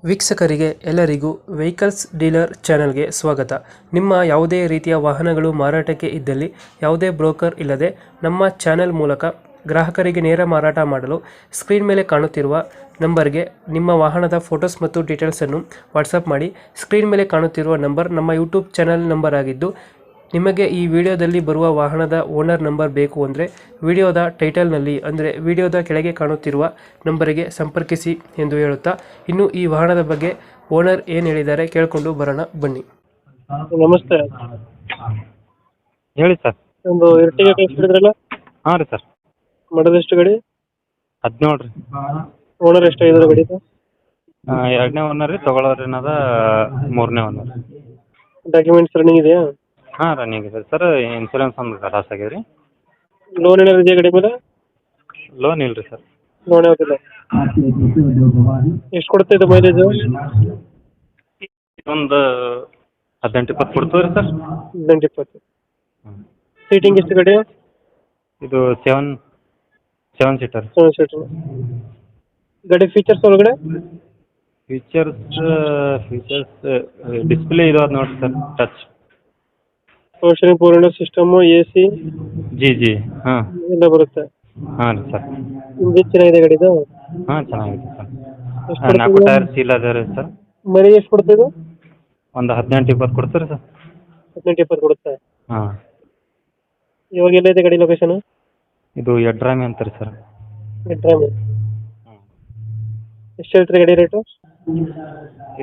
ವೀಕ್ಷಕರಿಗೆ ಎಲ್ಲರಿಗೂ vehicles dealer ಚಾನೆಲ್ಗೆ ಸ್ವಾಗತ. ನಿಮ್ಮ ಯಾವುದೇ ರೀತಿಯ ವಾಹನಗಳು ಮಾರಾಟಕ್ಕೆ ಇದ್ದಲ್ಲಿ ಯಾವುದೇ ಬ್ರೋಕರ್ ಇಲ್ಲದೆ ನಮ್ಮ ಚಾನೆಲ್ ಮೂಲಕ ಗ್ರಾಹಕರಿಗೆ ನೇರ ಮಾರಾಟ ಮಾಡಲು ಸ್ಕ್ರೀನ್ ಮೇಲೆ ಕಾಣುತ್ತಿರುವ ನಂಬರ್ಗೆ ನಿಮ್ಮ ವಾಹನದ ಫೋಟೋಸ್ ಮತ್ತು ಡೀಟೇಲ್ಸನ್ನು ವಾಟ್ಸಪ್ ಮಾಡಿ. ಸ್ಕ್ರೀನ್ ಮೇಲೆ ಕಾಣುತ್ತಿರುವ ನಂಬರ್ ನಮ್ಮ ಯೂಟ್ಯೂಬ್ ಚಾನೆಲ್ ನಂಬರ್ ಆಗಿದ್ದು, ನಿಮಗೆ ಈ ವಿಡಿಯೋದಲ್ಲಿ ಬರುವ ವಾಹನದ ಓನರ್ ನಂಬರ್ ಬೇಕು ಅಂದರೆ ವಿಡಿಯೋದ ಟೈಟಲ್ನಲ್ಲಿ ಅಂದರೆ ವಿಡಿಯೋದ ಕೆಳಗೆ ಕಾಣುತ್ತಿರುವ ನಂಬರಿಗೆ ಸಂಪರ್ಕಿಸಿ ಎಂದು ಹೇಳುತ್ತಾ, ಇನ್ನು ಈ ವಾಹನದ ಬಗ್ಗೆ ಓನರ್ ಏನು ಹೇಳಿದ್ದಾರೆ ಕೇಳಿಕೊಂಡು ಬರೋಣ ಬನ್ನಿ. ನಮಸ್ತೆ. ಹೇಳಿ ಸರ್. ಒಂದು ಎರಟಿಗೆ ಕಳಿಸ್ಬಿಟ್ಟಿದ್ರಲ್ಲ, ಹಾಂ ರೀ ಸರ್. ಮಾಡೋದು ಎಷ್ಟು ಗಾಡಿ? 17 ರೀ. ಓನರ್ ಎಷ್ಟಾಗಿದ್ದಾರೆ ಗಾಡಿ? ಎರಡನೇ ಓನರ್ ರೀ, ತೊಗೊಳೋರಿನದ 3ನೇ ಓನರ್. ಡಾಕ್ಯುಮೆಂಟ್ಸ್ ರನ್ನಿಂಗ್ ಇದೆಯಾ? ಹಾಂ ರನ್ನಿಂಗ್ ಇದೆ ಸರ್. ಇನ್ಸೂರೆನ್ಸ್ ಒಂದು ಲಾಸ್ ಆಗಿದೆ ರೀ. ಲೋನ್ ಏನಾದ್ರು ಇದೆಯಾ ಗಾಡಿ ಮೇಲೆ? ಲೋನ್ ಇಲ್ಲ ರೀ ಸರ್. ಲೋನ್ ಯಾವುದಿಲ್ಲ. ಎಷ್ಟು ಕೊಡ್ತಾ ಇದೆ ಮೈಲೇಜ್? ಒಂದು 18-20 ಕೊಡ್ತದೆ ರೀ ಸರ್. 18-20. ಸೀಟಿಂಗ್ ಎಷ್ಟು ಗಾಡಿ? ಇದು 7 ಸೀಟರ್. 7 ಸೀಟರ್. ಗಾಡಿ ಫೀಚರ್ಸ್ ಒಳಗಡೆ? ಫೀಚರ್ಸ್ ಡಿಸ್ಪ್ಲೇ ಇದು ಅದು ನೋಡಿ ಸರ್, ಟಚ್. ಪವರ್ ಪೂರ್ಣ ಸಿಸ್ಟಮು, AC ಜಿ ಹಾಂ ಎಲ್ಲ ಬರುತ್ತೆ. ಹಾಂ ರೀ ಸರ್. ಇಂಜಿನ್ ಚೆನ್ನಾಗಿದೆ ಗಾಡಿದು? ಹಾಂ ಚೆನ್ನಾಗಿದೆ ಸರ್. ಎಷ್ಟು 4 ಟೈರ್ ಸೀಲ್ ಅದ ರೀ ಸರ್. ಮರಿ ಎಷ್ಟು ಕೊಡ್ತಿದ್ದು? ಒಂದು 18-20 ಕೊಡ್ತಾರೆ ಸರ್. 18-20 ಕೊಡುತ್ತೆ. ಹಾಂ. ಇವಾಗ ಎಲ್ಲೈತೆ ಗಾಡಿ ಲೊಕೇಶನ್? ಇದು ಯಡ್ರಾಮಿ ಅಂತಾರೆ ಸರ್. ಡ್ರಾಮಿ. ಎಷ್ಟು ಹೇಳ್ತೀರಿ ಗಾಡಿ ರೇಟು?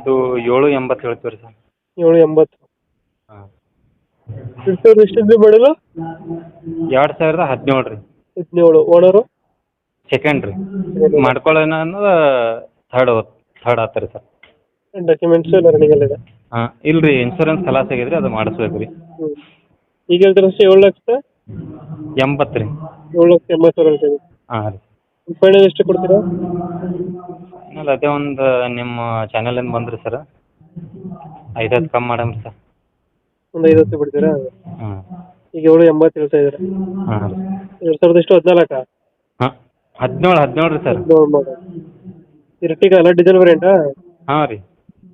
ಇದು 780 ಹೇಳ್ತೀವಿ ರೀ ಸರ್. 780. ಹಾಂ. ಎಷ್ಟಿದ್ದು ಮಾಡಲು? 2017 ರೀ. 17. ಓನರು? ಸೆಕೆಂಡ್ ರೀ. ಮಾಡ್ಕೊಳ್ಳೋಣ ಅನ್ನೋದು ಥರ್ಡ್ ಆತ ರೀ ಸರ್. ಡಾಕ್ಯುಮೆಂಟ್ಸ್ ಎಲ್ಲ ರನ್ನಿಂಗ್ ಎಲ್ಲ ಇದೆ? ಹಾಂ ಇಲ್ಲ ರೀ, ಇನ್ಶೂರೆನ್ಸ್ ಖಲಾಸ್ ಆಗಿದೆ ರೀ, ಅದು ಮಾಡಿಸ್ಬೇಕು ರೀ. ಈಗ ಹೇಳ್ತಾರೆ 7 ಲಕ್ಷ 80 ರೀ. 7,80,000 ಹೇಳ್ತೀವಿ. ಹಾಂ ರೀ. ಫೈನಲ್ ಎಷ್ಟು ಕೊಡ್ತೀರಾ? ಫೈನಲ್ ಅದೇ ಒಂದು ನಿಮ್ಮ ಚಾನಲಿಂದ ಬಂದ್ರಿ ಸರ್, 5-10 ಕಮ್ಮಿ ಮಾಡಮ್ ಸರ್. ಒಂದು 5,10 ಬಿಡ್ತೀರಾ? ಹಾಂ. ಈಗ 7,80 ಹೇಳ್ತಾ ಇದ್ದಾರೆ. हाँ ಹಾಂ ರೀ. 2014? ಹಾಂ 17 ರೀ ಸರ್. ಇರ್ಟಿಗ ಅಲ್ಲ, ಡೀಸೆಲ್ ವೇರಿಯಂಟಾ? ಹಾಂ ರೀ.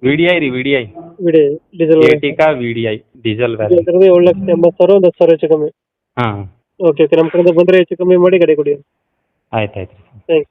VDI ರೀ, VDI. V D diesel Ertiga VDI diesel variant. 7,80,000, ಒಂದು 10,000 ಹೆಚ್ಚು ಕಮ್ಮಿ. ಹಾಂ ಓಕೆ ಓಕೆ, ನಮ್ಮ ಕಡೆಯಿಂದ ಬಂದರೆ ಹೆಚ್ಚು ಕಮ್ಮಿ ಮಾಡಿ ಗಾಡಿ ಕೊಡಿ. ಆಯ್ತು ರೀ. ಥ್ಯಾಂಕ್ಸ್.